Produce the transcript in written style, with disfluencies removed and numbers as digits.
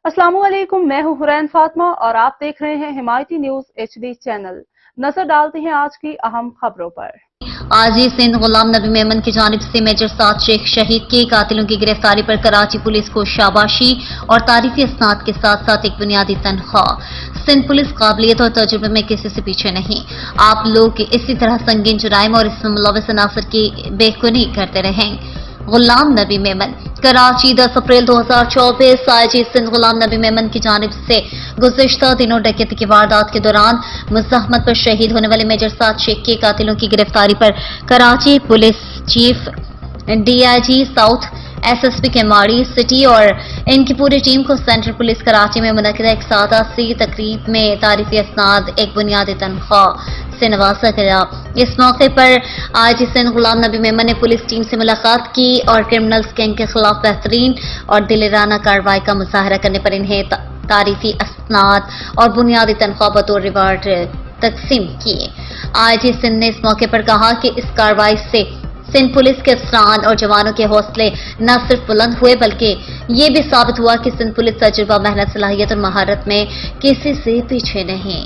अस्सलाम वालेकुम, मैं हूं हुरैन फातिमा और आप देख रहे हैं हिमायती न्यूज HD चैनल। नजर डालते हैं आज की अहम खबरों पर। आज ही सिंध गुलाम नबी मेमन की जानिब से मेजर साद शेख शहीद के कातिलों की गिरफ्तारी पर कराची पुलिस को शाबाशी और तारीफी इसनाद के साथ साथ एक बुनियादी तनख्वाह। सिंध पुलिस काबिलियत और तजुर्बे में किसी से पीछे नहीं। आप लोग इसी तरह संगीन जुराइम और इसमें मुलविस अनासर की बेखुनी करते रहें। गुलाम नबी मेमन कराची 10 अप्रैल 2024 आईजी सिंध गुलाम नबी मेमन की जानिब से गुज़िश्ता दिनों डकैती की वारदात के दौरान मुज़ाहमत पर शहीद होने वाले मेजर साद शेख के कातिलों की गिरफ्तारी पर Karachi police chief DIG south SSP के माड़ी सिटी और इनकी पूरी टीम को सेंट्रल पुलिस कराची में मुनक़िदा एक सादा सी तकरीब में तारीफी इसनाद एक बुनियादी तनख्वाह से नवाजा गया। इस मौके पर आज सिंध गुलाम नबी मेमन ने पुलिस टीम से मुलाकात की और क्रिमिनल्स गैंग के खिलाफ बेहतरीन और दिलेराना कार्रवाई का मुजाहरा करने पर इन्हें तारीफी इसनाद और बुनियादी तनख्वाह बतौर रिवार्ड तकसीम किए। आज सिंध ने इस मौके पर कहा कि इस कार्रवाई से सिंध पुलिस के अफसरान और जवानों के हौसले न सिर्फ बुलंद हुए बल्कि ये भी साबित हुआ कि सिंध पुलिस तजुर्बा, मेहनत, सलाहियत और महारत में किसी से पीछे नहीं।